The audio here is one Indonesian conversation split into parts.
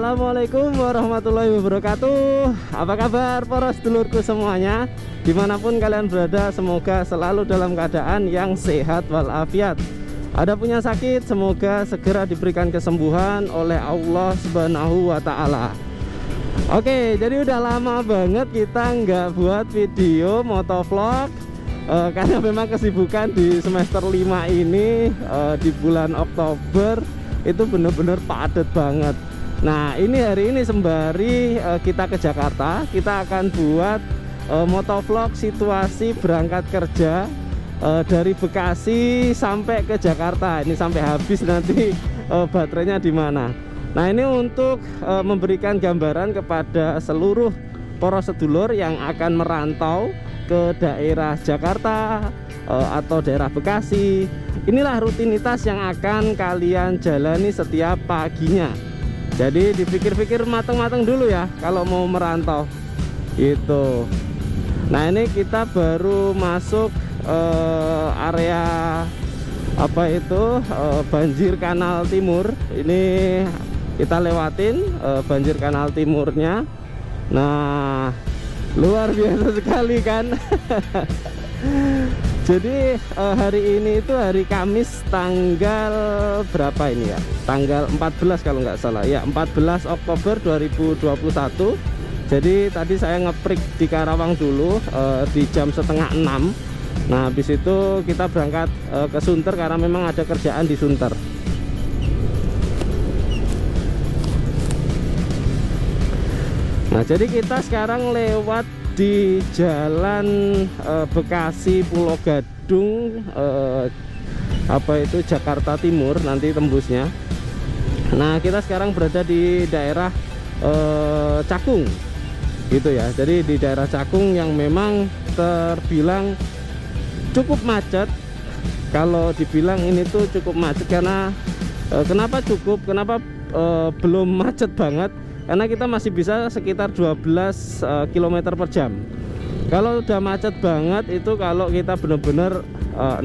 Assalamualaikum warahmatullahi wabarakatuh. Apa kabar para sedulurku semuanya, dimanapun kalian berada, semoga selalu dalam keadaan yang sehat walafiat. Ada punya sakit, semoga segera diberikan kesembuhan oleh Allah Subhanahu wa Ta'ala. Oke, jadi udah lama banget kita nggak buat video motovlog, karena memang kesibukan di semester 5 ini, di bulan Oktober itu bener-bener padat banget. Nah, ini hari ini sembari kita ke Jakarta, kita akan buat motovlog situasi berangkat kerja dari Bekasi sampai ke Jakarta. Ini sampai habis nanti baterainya di mana. Nah, ini untuk memberikan gambaran kepada seluruh poros sedulur yang akan merantau ke daerah Jakarta atau daerah Bekasi. Inilah rutinitas yang akan kalian jalani setiap paginya. Jadi dipikir-pikir matang-matang dulu ya kalau mau merantau itu. Nah, ini kita baru masuk area apa itu banjir kanal timur. Ini kita lewatin banjir kanal timurnya. Nah, luar biasa sekali kan. Jadi hari ini itu hari Kamis tanggal berapa ini ya? Tanggal 14 kalau nggak salah ya, 14 Oktober 2021. Jadi tadi saya ngeprik di Karawang dulu di jam setengah 6. Nah, habis itu kita berangkat ke Sunter karena memang ada kerjaan di Sunter. Nah, jadi kita sekarang lewat di jalan Bekasi Pulau Gadung, apa itu Jakarta Timur nanti tembusnya. Nah, kita sekarang berada di daerah Cakung gitu ya. Jadi di daerah Cakung yang memang terbilang cukup macet. Kalau dibilang ini tuh cukup macet karena kenapa cukup, kenapa belum macet banget, karena kita masih bisa sekitar 12 km per jam. Kalau udah macet banget itu kalau kita bener-bener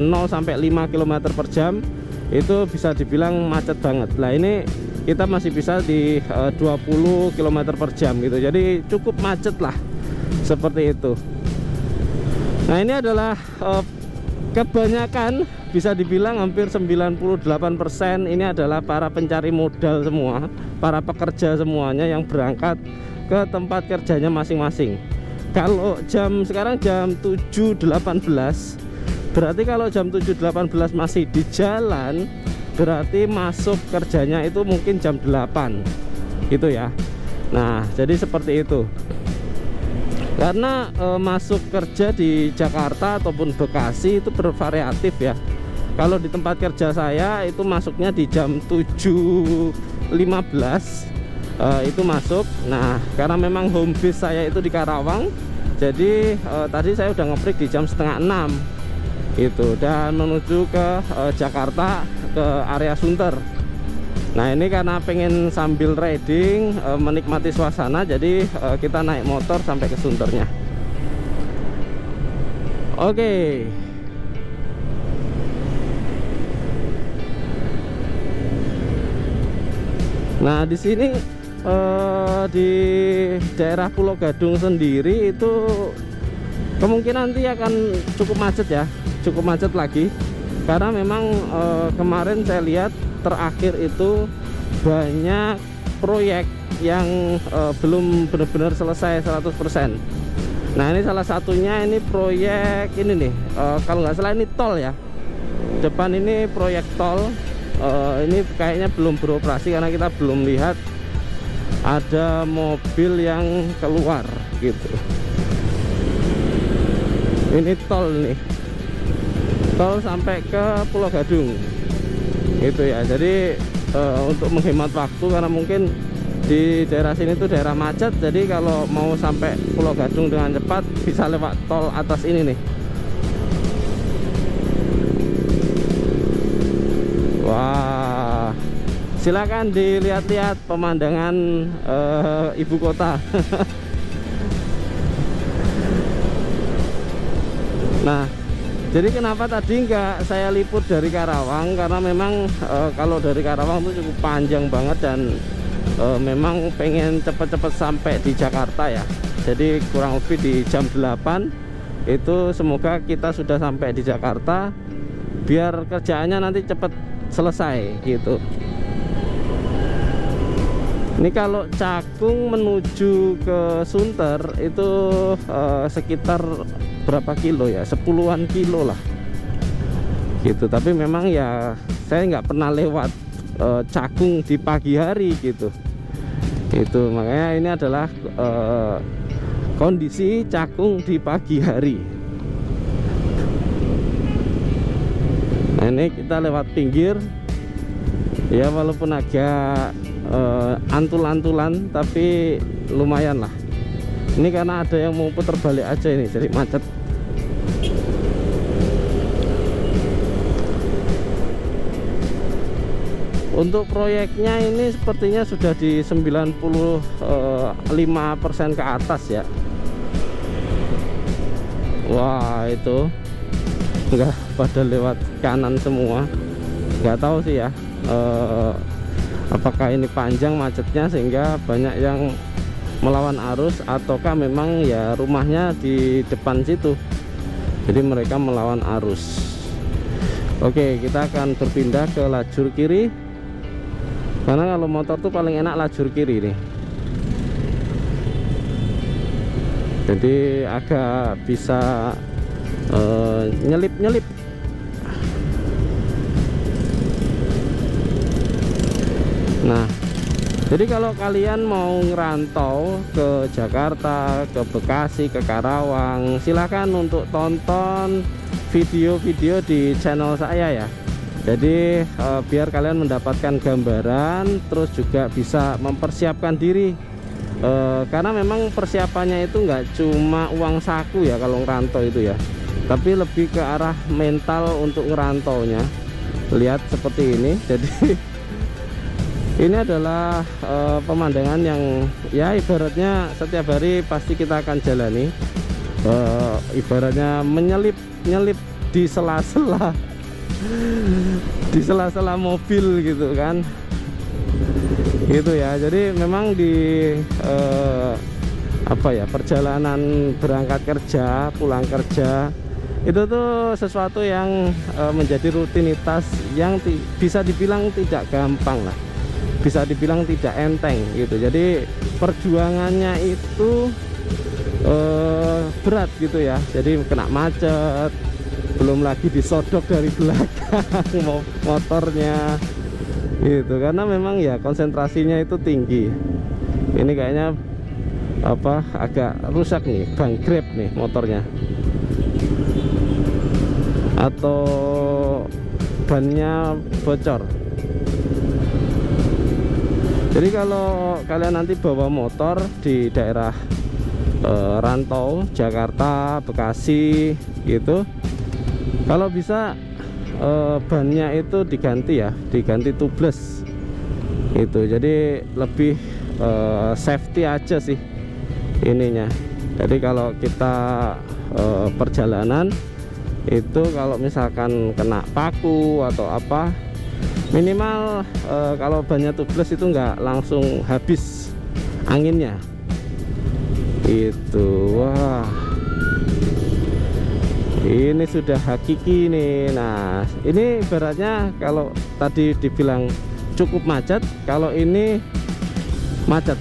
0 sampai 5 km per jam itu bisa dibilang macet banget. Nah, ini kita masih bisa di 20 km per jam gitu. Jadi cukup macet lah seperti itu. Nah, ini adalah kebanyakan, bisa dibilang hampir 98% ini adalah para pencari modal semua, para pekerja semuanya yang berangkat ke tempat kerjanya masing-masing. Kalau sekarang jam 7.18, berarti kalau jam 7.18 masih di jalan, berarti masuk kerjanya itu mungkin jam 8 gitu ya. Nah, jadi seperti itu. Karena masuk kerja di Jakarta ataupun Bekasi itu bervariatif ya. Kalau di tempat kerja saya itu masuknya di jam 7.15 itu masuk. Nah, karena memang home base saya itu di Karawang, jadi tadi saya udah ngeprik di jam setengah 6 itu, dan menuju ke Jakarta, ke area Sunter. Nah, ini karena pengen sambil riding, menikmati suasana, jadi kita naik motor sampai ke Sunternya. Oke. Nah, di sini di daerah Pulau Gadung sendiri itu kemungkinan nanti akan cukup macet ya, cukup macet lagi. Karena memang kemarin saya lihat terakhir itu banyak proyek yang belum benar-benar selesai 100%. Nah, ini salah satunya, ini proyek ini nih, kalau nggak salah ini tol ya, depan ini proyek tol. Ini kayaknya belum beroperasi karena kita belum lihat ada mobil yang keluar gitu. Ini tol nih, tol sampai ke Pulau Gadung gitu ya. Jadi untuk menghemat waktu, karena mungkin di daerah sini tuh daerah macet, jadi kalau mau sampai Pulau Gadung dengan cepat bisa lewat tol atas ini nih. Wah, silakan dilihat-lihat pemandangan ibu kota. Nah, jadi kenapa tadi nggak saya liput dari Karawang, karena memang kalau dari Karawang itu cukup panjang banget dan memang pengen cepet-cepet sampai di Jakarta ya. Jadi kurang lebih di jam 8 itu semoga kita sudah sampai di Jakarta, biar kerjaannya nanti cepet selesai gitu. Ini kalau Cakung menuju ke Sunter itu sekitar berapa kilo ya, 10-an kilo lah gitu. Tapi memang ya saya nggak pernah lewat Cakung di pagi hari gitu. Itu makanya ini adalah kondisi Cakung di pagi hari. Nah ini kita lewat pinggir ya, walaupun agak antul-antulan tapi lumayan lah. Ini karena ada yang mau putar balik aja ini, jadi macet. Untuk proyeknya ini sepertinya sudah di 95% ke atas ya. Wah itu enggak pada lewat kanan semua. Nggak tahu sih ya, apakah ini panjang macetnya sehingga banyak yang melawan arus, ataukah memang ya rumahnya di depan situ jadi mereka melawan arus. Oke, kita akan berpindah ke lajur kiri, karena kalau motor tuh paling enak lajur kiri nih, jadi agak bisa nyelip-nyelip. Nah, jadi kalau kalian mau ngerantau ke Jakarta, ke Bekasi, ke Karawang, silahkan untuk tonton video-video di channel saya ya. Jadi biar kalian mendapatkan gambaran, terus juga bisa mempersiapkan diri. Karena memang persiapannya itu nggak cuma uang saku ya kalau ngerantau itu ya, tapi lebih ke arah mental untuk ngerantaunya. Lihat seperti ini. Jadi ini adalah pemandangan yang ya ibaratnya setiap hari pasti kita akan jalani. Ibaratnya menyelip-nyelip di sela-sela di sela-sela mobil gitu kan. Gitu ya. Jadi memang di apa ya, perjalanan berangkat kerja, pulang kerja itu tuh sesuatu yang menjadi rutinitas yang bisa dibilang tidak gampang lah, bisa dibilang tidak enteng gitu. Jadi perjuangannya itu berat gitu ya. Jadi kena macet, belum lagi disodok dari belakang motornya gitu, karena memang ya konsentrasinya itu tinggi. Ini kayaknya apa, agak rusak nih, ban grab nih motornya, atau bannya bocor. Jadi kalau kalian nanti bawa motor di daerah rantau Jakarta, Bekasi gitu, kalau bisa bannya itu diganti ya, diganti tubeless itu. Jadi lebih safety aja sih ininya. Jadi kalau kita perjalanan itu, kalau misalkan kena paku atau apa, minimal kalau bannya tubeless itu nggak langsung habis anginnya itu. Wah, ini sudah hakiki nih. Nah ini ibaratnya kalau tadi dibilang cukup macet, kalau ini macet.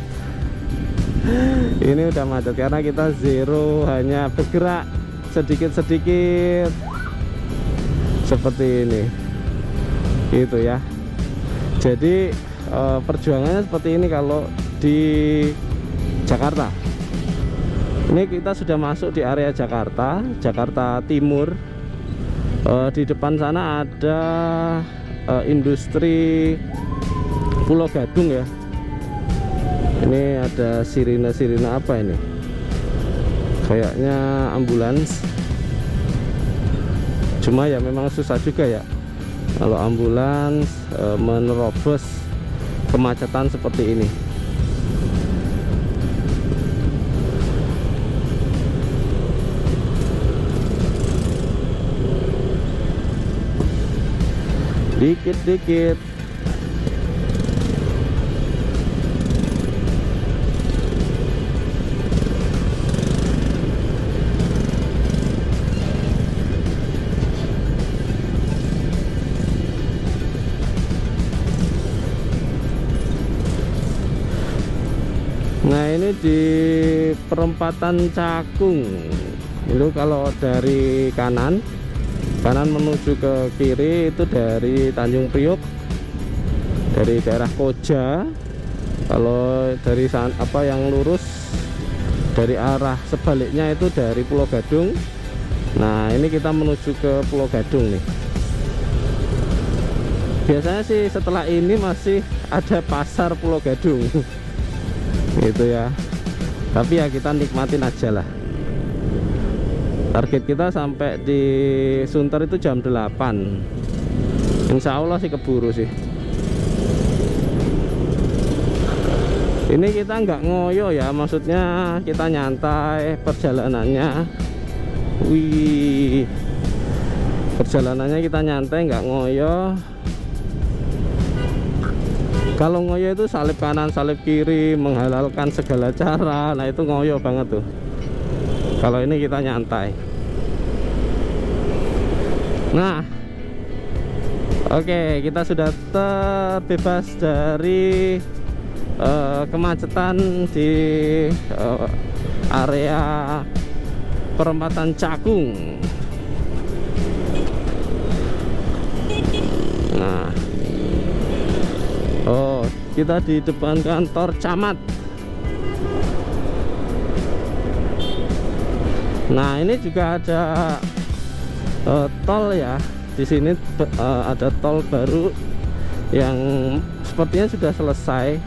Ini udah macet karena kita zero, hanya bergerak sedikit-sedikit seperti ini gitu ya. Jadi perjuangannya seperti ini kalau di Jakarta. Ini kita sudah masuk di area Jakarta, Jakarta Timur. Di depan sana ada industri Pulau Gadung ya. Ini ada sirine-sirine apa ini? Kayaknya ambulans. Cuma ya memang susah juga ya kalau ambulans menerobos kemacetan seperti ini. Dikit-dikit. di perempatan Cakung. Itu kalau dari kanan menuju ke kiri itu dari Tanjung Priok, dari daerah Koja. Kalau dari yang lurus dari arah sebaliknya itu dari Pulau Gadung. Nah, ini kita menuju ke Pulau Gadung nih. Biasanya sih setelah ini masih ada pasar Pulau Gadung gitu ya, tapi ya kita nikmatin aja lah. Target kita sampai di Sunter itu jam 8. Insya Allah sih keburu sih. Ini kita nggak ngoyo ya, maksudnya kita nyantai perjalanannya. Wih, perjalanannya kita nyantai, nggak ngoyo. Kalau ngoyo itu salip kanan salip kiri, menghalalkan segala cara. Nah itu ngoyo banget tuh. Kalau ini kita nyantai. Nah, oke, kita sudah terbebas dari kemacetan di area perempatan Cakung. Nah, kita di depan kantor camat. Nah, ini juga ada tol ya. Di sini ada tol baru yang sepertinya sudah selesai.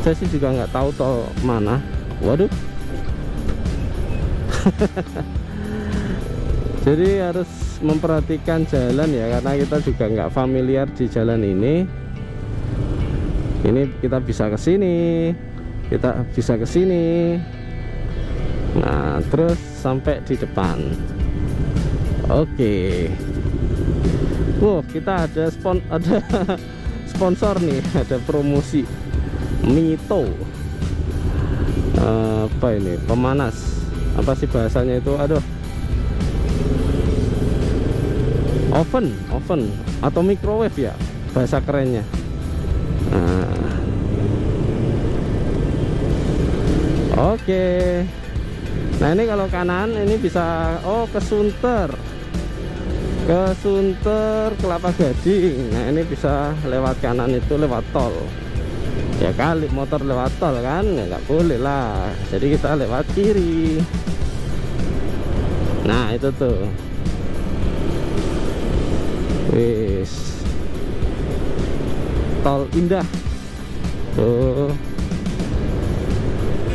Saya sih juga nggak tahu tol mana. Waduh. Jadi harus memperhatikan jalan ya, karena kita juga nggak familiar di jalan ini. Ini kita bisa ke sini, kita bisa ke sini. Nah, terus sampai di depan. Oke. Wow, kita ada sponsor nih, ada promosi Mito. Apa ini? Pemanas. Apa sih bahasanya itu? Aduh. Oven atau microwave ya bahasa kerennya. Oke. Nah, ini kalau kanan ini bisa ke Sunter. Ke Sunter Kelapa Gading. Nah, ini bisa lewat kanan itu lewat tol. Ya kali motor lewat tol kan, ya nggak boleh lah. Jadi kita lewat kiri. Nah, itu tuh. Wis. Tol indah. Tuh.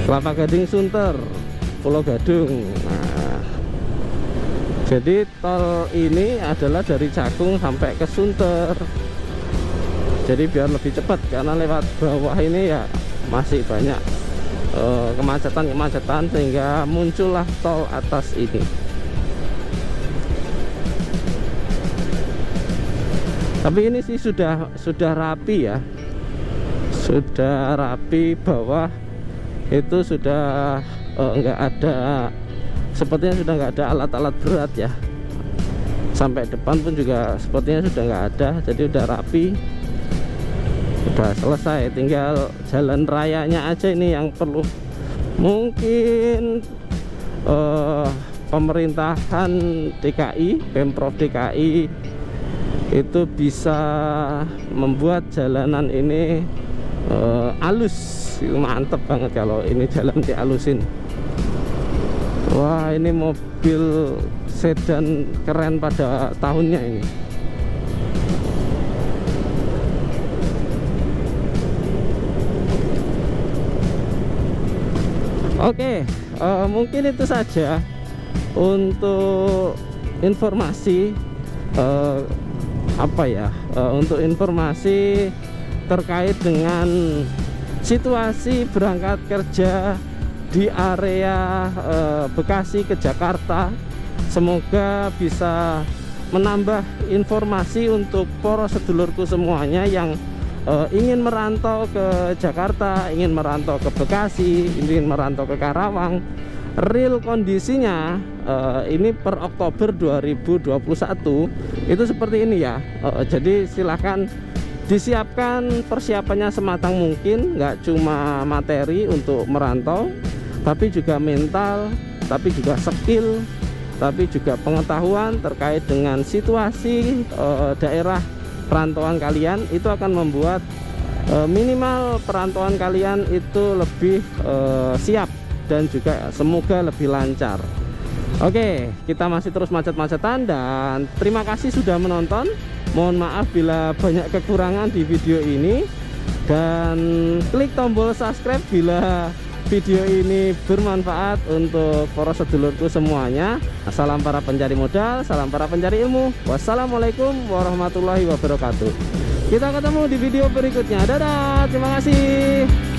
Kelapa Gading Sunter Pulau Gadung. Nah, jadi tol ini adalah dari Cakung sampai ke Sunter. Jadi biar lebih cepat, karena lewat bawah ini ya masih banyak kemacetan sehingga muncullah tol atas ini. Tapi ini sih sudah rapi ya, sudah rapi. Bawah itu sudah nggak ada, sepertinya sudah nggak ada alat-alat berat ya. Sampai depan pun juga sepertinya sudah nggak ada. Jadi udah rapi, udah selesai. Tinggal jalan rayanya aja ini yang perlu. Mungkin pemerintahan DKI, Pemprov DKI itu bisa membuat jalanan ini halus. Itu mantep banget kalau ini jalan dihalusin. Wah, ini mobil sedan keren pada tahunnya ini. Oke, mungkin itu saja untuk informasi untuk informasi terkait dengan situasi berangkat kerja di area Bekasi ke Jakarta. Semoga bisa menambah informasi untuk para sedulurku semuanya yang ingin merantau ke Jakarta, ingin merantau ke Bekasi, ingin merantau ke Karawang. Real kondisinya ini per Oktober 2021 itu seperti ini ya. Jadi silahkan disiapkan persiapannya sematang mungkin, nggak cuma materi untuk merantau, tapi juga mental, tapi juga skill, tapi juga pengetahuan terkait dengan situasi daerah perantauan kalian. Itu akan membuat minimal perantauan kalian itu lebih siap dan juga semoga lebih lancar. Oke, kita masih terus macet-macetan dan terima kasih sudah menonton. Mohon maaf bila banyak kekurangan di video ini, dan klik tombol subscribe bila video ini bermanfaat untuk para sedulurku semuanya. Salam para pencari modal, salam para pencari ilmu. Wassalamualaikum warahmatullahi wabarakatuh. Kita ketemu di video berikutnya. Dadah, terima kasih.